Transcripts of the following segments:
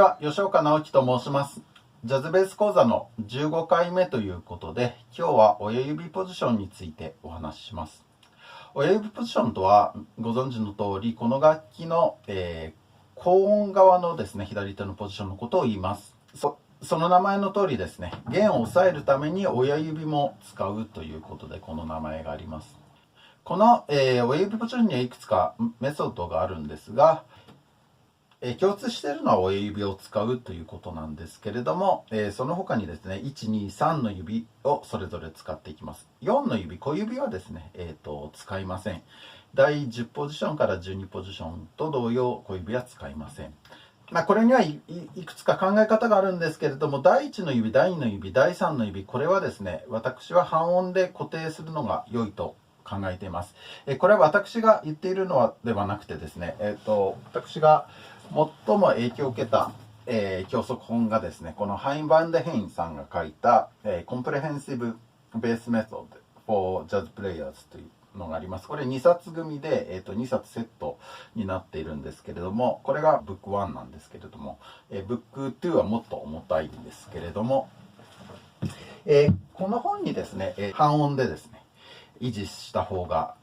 は、吉岡直樹と申します。ジャズベース講座の15回目ということで、今日は親指ポジションについてお話しします。親指ポジションとは、ご存知の通り、この楽器の、高音側のですね、左手のポジションのことを言います。その名前の通りですね、弦を押さえるために親指も使うということで、この名前があります。この、親指ポジションにはいくつかメソッドがあるんですが、共通しているのは親指を使うということなんですけれども、その他にですね、1、2、3の指をそれぞれ使っていきます。4の指、小指はですね、使いません。第10ポジションから12ポジションと同様、小指は使いません。これにはいくつか考え方があるんですけれども、第1の指、第2の指、第3の指、これはですね、私は半音で固定するのが良いと考えています。これは私が言っているのではなくてですね、私が最も影響を受けた、教則本がですね、このハイン・バンデヘインさんが書いた、Comprehensive Bass Method for Jazz Players というのがあります。これ2冊組で、2冊セットになっているんですけれども、これがブック1なんですけれども、ブック2はもっと重たいんですけれども、この本にですね、半音でですね、維持した方が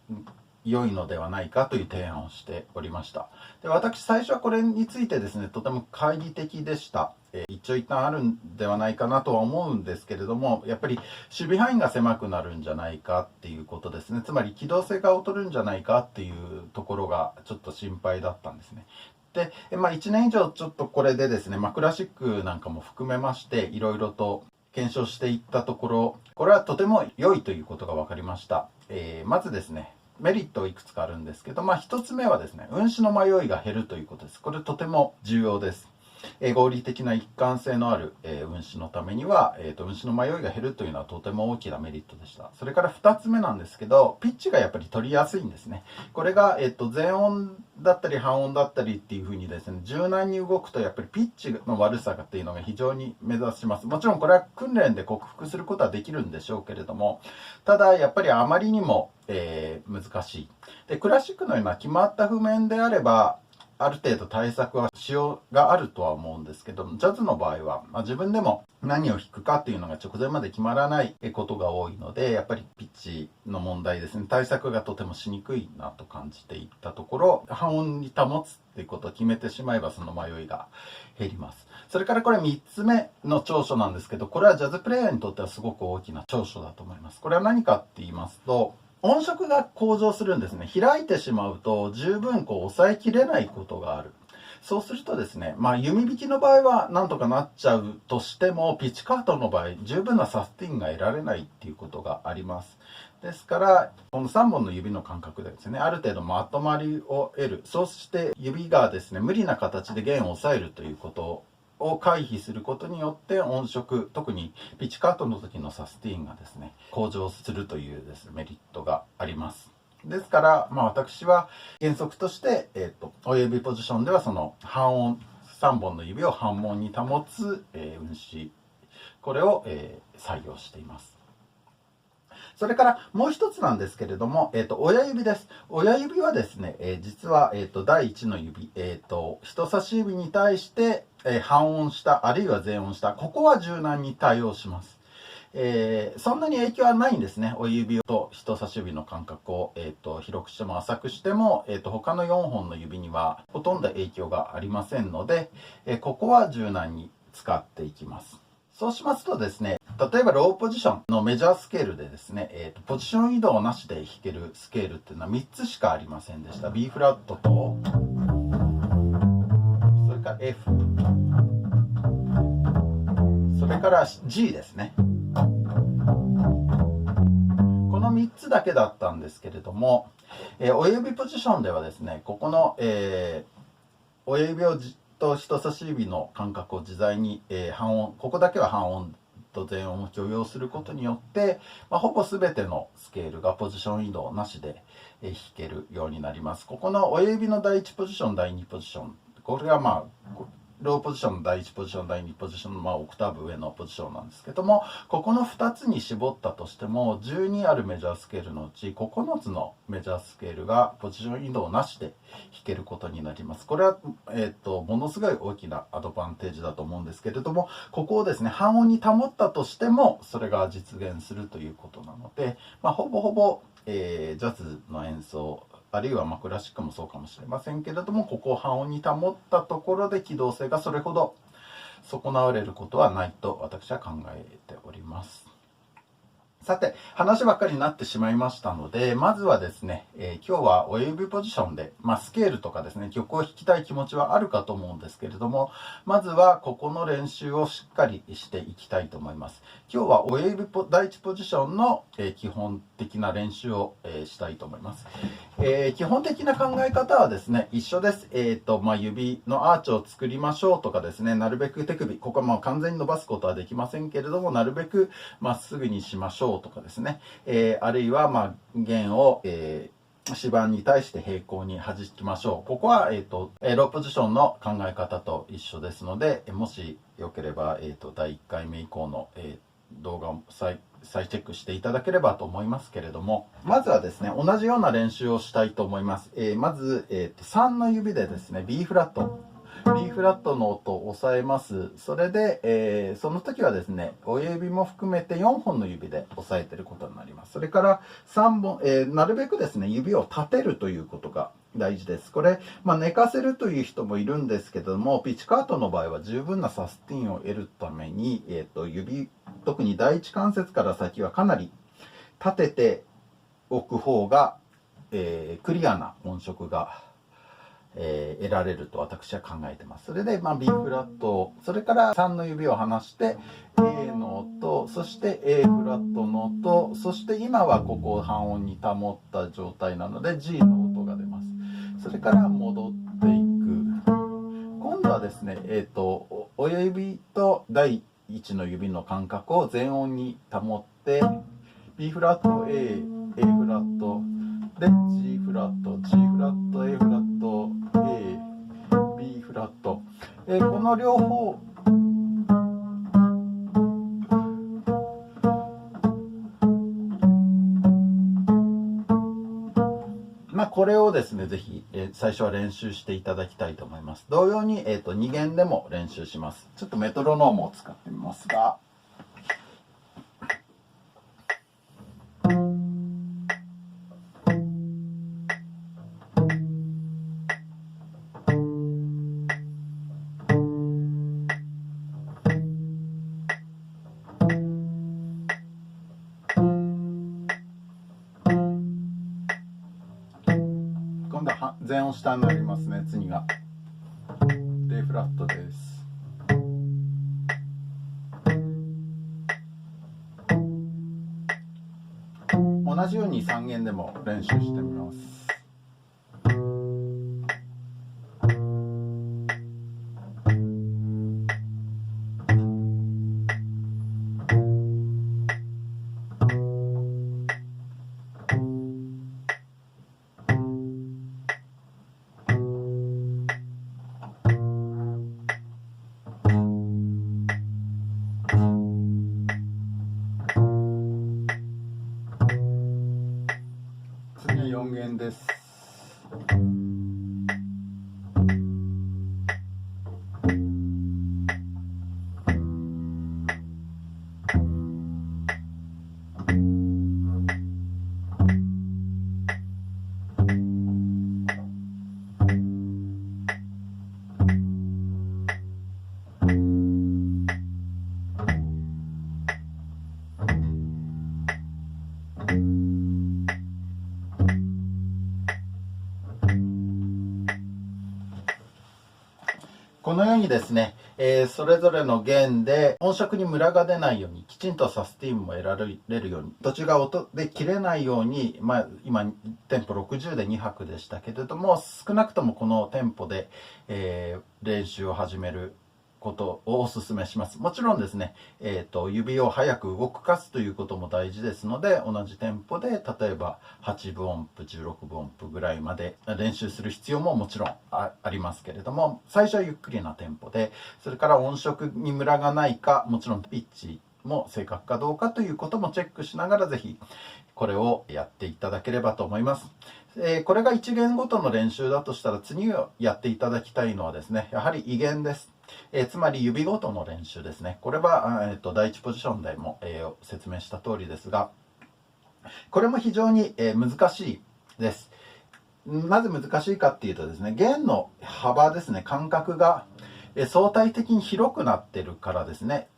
良いのではないかという提案をしておりました。で、私最初はこれについてですね、とても懐疑的でした。一長一短あるんではないかなとは思うんですけれども、やっぱり守備範囲が狭くなるんじゃないかっていうことですね。つまり機動性が劣るんじゃないかっていうところがちょっと心配だったんですね。で、1年以上ちょっとこれでですね、クラシックなんかも含めまして、いろいろと検証していったところ、これはとても良いということが分かりました。まずですね、メリットいくつかあるんですけど、一つ目はですね、運指の迷いが減るということです。これとても重要です。合理的な一貫性のある、運指のためには、運指の迷いが減るというのはとても大きなメリットでした。それから2つ目なんですけど、ピッチがやっぱり取りやすいんですね。これが、全音だったり半音だったりっていう風にですね、柔軟に動くとやっぱりピッチの悪さっていうのが非常に目指します。もちろんこれは訓練で克服することはできるんでしょうけれども、ただやっぱりあまりにも、難しい。で、クラシックのような決まった譜面であれば、ある程度対策はしようがあるとは思うんですけど、ジャズの場合は、自分でも何を弾くかっていうのが直前まで決まらないことが多いので、やっぱりピッチの問題ですね、対策がとてもしにくいなと感じていったところ、半音に保つっていうことを決めてしまえばその迷いが減ります。それからこれ3つ目の長所なんですけど、これはジャズプレイヤーにとってはすごく大きな長所だと思います。これは何かって言いますと、音色が向上するんですね。開いてしまうと十分抑えきれないことがある。そうするとですね、弓弾きの場合はなんとかなっちゃうとしても、ピッチカートの場合、十分なサスティンが得られないっていうことがあります。ですから、この3本の指の間隔でですね、ある程度まとまりを得る。そして指がですね、無理な形で弦を押さえるということを回避することによって音色、特にピッチカートの時のサスティーンがですね、向上するというですね、メリットがあります。ですから、私は原則として、親指ポジションではその半音、3本の指を半音に保つ、運指、これを、採用しています。それからもう一つなんですけれども、親指です。親指はですね、実は、第1の指、人差し指に対して、半音下、あるいは全音下、ここは柔軟に対応します。そんなに影響はないんですね。親指と人差し指の間隔を、広くしても浅くしても、他の4本の指にはほとんど影響がありませんので、ここは柔軟に使っていきます。そうしますとですね、例えばローポジションのメジャースケールでですね、ポジション移動なしで弾けるスケールっていうのは3つしかありませんでした。B フラットと、それから F、それから G ですね。この3つだけだったんですけれども、親指ポジションではですね、ここの、親指と人差し指の間隔を自在に、半音、ここだけは半音と全音を許容することによって、ほぼ全てのスケールがポジション移動なしで、弾けるようになります。ここの親指の第1ポジション、第2ポジション、これがローポジションの第1ポジション、第2ポジションのオクターブ上のポジションなんですけども、ここの2つに絞ったとしても、12あるメジャースケールのうち9つのメジャースケールがポジション移動なしで弾けることになります。これは、ものすごい大きなアドバンテージだと思うんですけれども、ここをですね、半音に保ったとしても、それが実現するということなので、ほぼほぼ、ジャズの演奏、あるいはクラシックもそうかもしれませんけれども、ここを半音に保ったところで機動性がそれほど損なわれることはないと私は考えております。さて、話ばっかりになってしまいましたので、まずはですね、今日は親指ポジションで、スケールとかですね、曲を弾きたい気持ちはあるかと思うんですけれども、まずはここの練習をしっかりしていきたいと思います。今日は親指第1ポジションの、基本的な練習を、したいと思います。基本的な考え方はですね、一緒です。指のアーチを作りましょうとかですね、なるべく手首、ここは完全に伸ばすことはできませんけれども、なるべくまっすぐにしましょうとかですね、あるいは弦を、指板に対して平行に弾きましょう。ここは、ローポジションの考え方と一緒ですので、もしよければ、第1回目以降の、動画を再チェックしていただければと思いますけれども、まずはですね、同じような練習をしたいと思います。まず、3の指でですね、B フラットの音を押さえます。それで、その時はですね、親指も含めて4本の指で押さえていることになります。それから3本、なるべくですね、指を立てるということが大事です。これ、寝かせるという人もいるんですけども、ピッチカートの場合は十分なサスティンを得るために、特に第一関節から先はかなり立てておく方が、クリアな音色が、得られると私は考えてます。それで、B フラット、それから3の指を離して A の音、そして A フラットの音、そして今はここを半音に保った状態なので G の音が出ます。それから戻っていく。今度はですね、親指と第1の指の間隔を全音に保って B フラット A、A フラットで G フラット、G フラット、A フラット、A、B フラット、この両方これをですね、ぜひ、最初は練習していただきたいと思います。同様に、2弦でも練習します。ちょっとメトロノームを使ってみますが、今度は全音下になりますね。次が D フラットです。同じように3弦でも練習してみます。次4弦です。このようにですね、それぞれの弦で音色にムラが出ないように、きちんとサスティンも得られるように、途中が音で切れないように、今テンポ60で2拍でしたけれども、少なくともこのテンポで、練習を始めることをお勧めします。もちろんですね、指を早く動かすということも大事ですので、同じテンポで例えば8分音符、16分音符ぐらいまで練習する必要ももちろんありますけれども、最初はゆっくりなテンポで、それから音色にムラがないか、もちろんピッチも正確かどうかということもチェックしながら、ぜひこれをやっていただければと思います。これが1弦ごとの練習だとしたら、次をやっていただきたいのはですね、やはり異弦です。つまり指ごとの練習ですね。これは、第1ポジションでも、説明した通りですが、これも非常に、難しいです。なぜ難しいかっていうとですね、弦の幅ですね、間隔が、相対的に広くなってるからですね、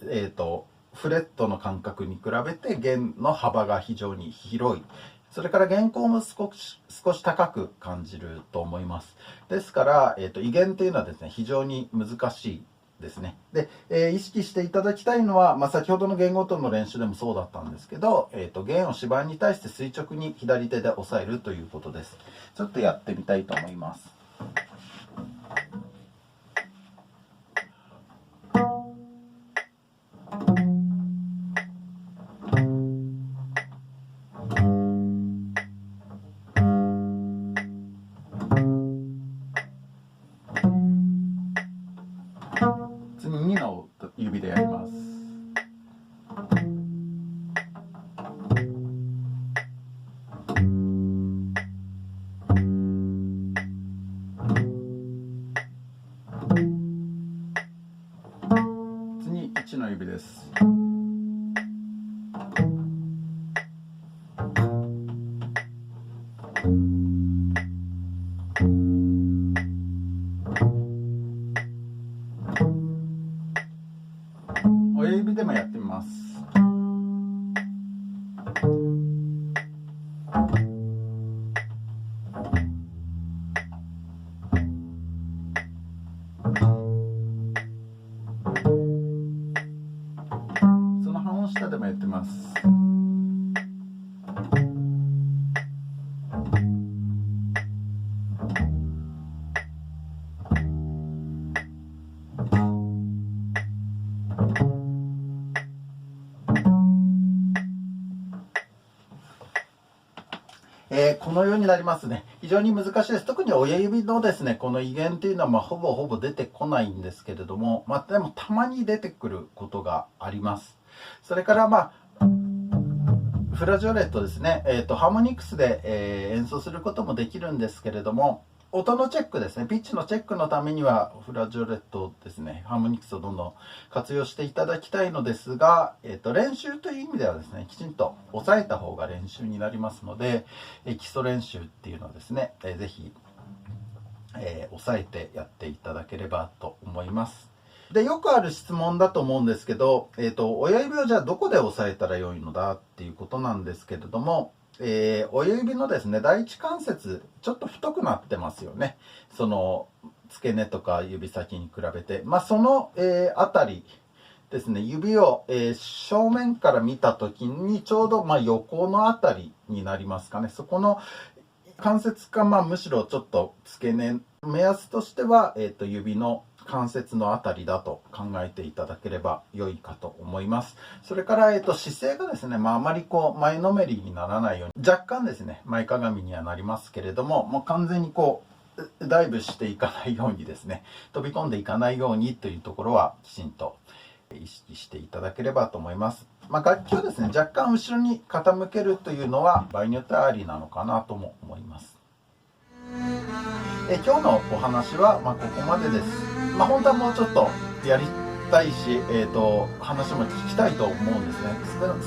フレットの間隔に比べて弦の幅が非常に広い。それから弦高も少し高く感じると思います。ですから、異弦というのはですね、非常に難しいですね。で、意識していただきたいのは、先ほどの弦ごとの練習でもそうだったんですけど、弦を指板に対して垂直に左手で押さえるということです。ちょっとやってみたいと思います。次2の指でやります。次1の指です。親指でもやってみます。その半音下でもやってます。このようになりますね。非常に難しいです。特に親指のですね、この異弦というのはほぼ出てこないんですけれども、でもたまに出てくることがあります。それからフラジオレットですね、ハーモニクスで、演奏することもできるんですけれども、音のチェックですね、ピッチのチェックのためにはフラジオレットですね、ハーモニクスをどんどん活用していただきたいのですが、練習という意味ではですね、きちんと押さえた方が練習になりますので、基礎練習っていうのはですね、ぜひ、押さえてやっていただければと思います。で、よくある質問だと思うんですけど、親指をじゃあどこで押さえたらよいのだっていうことなんですけれども、親指のですね、第一関節、ちょっと太くなってますよね。その、付け根とか指先に比べて。その、あたりですね、指を、正面から見たときに、ちょうど、横のあたりになりますかね。そこの関節か、むしろちょっと付け根、目安としては、指の関節のあたりだと考えていただければ良いかと思います。それから、姿勢がですね、あまり前のめりにならないように、若干ですね、前かがみにはなりますけれども、もう完全にダイブしていかないようにですね、飛び込んでいかないようにというところはきちんと意識していただければと思います。楽器をですね、若干後ろに傾けるというのは場合によってはありなのかなとも思います。今日のお話はここまでです。本当はもうちょっとやりたいし、話も聞きたいと思うんですね。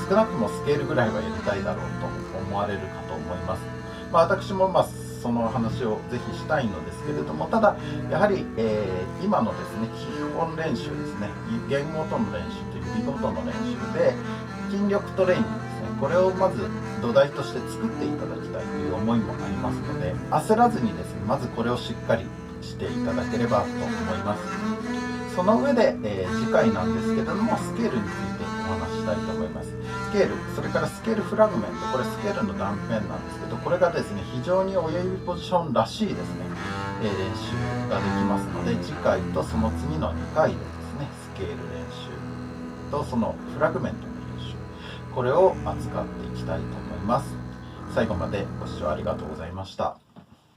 少なくともスケールぐらいはやりたいだろうと思われるかと思います。私もその話をぜひしたいのですけれども、ただやはり、今のですね基本練習ですね、言語との練習と指ごとの練習で筋力トレーニングですね、これをまず土台として作っていただきたいという思いもありますので、焦らずにですね、まずこれをしっかりしていただければと思います。その上で、次回なんですけれども、スケールについてお話ししたいと思います。スケール、それからスケールフラグメント、これスケールの断片なんですけど、これがですね、非常に親指ポジションらしいですね、練習ができますので、次回とその次の2回でですね、ケール練習とそのフラグメントの練習、これを扱っていきたいと思います。最後までご視聴ありがとうございました。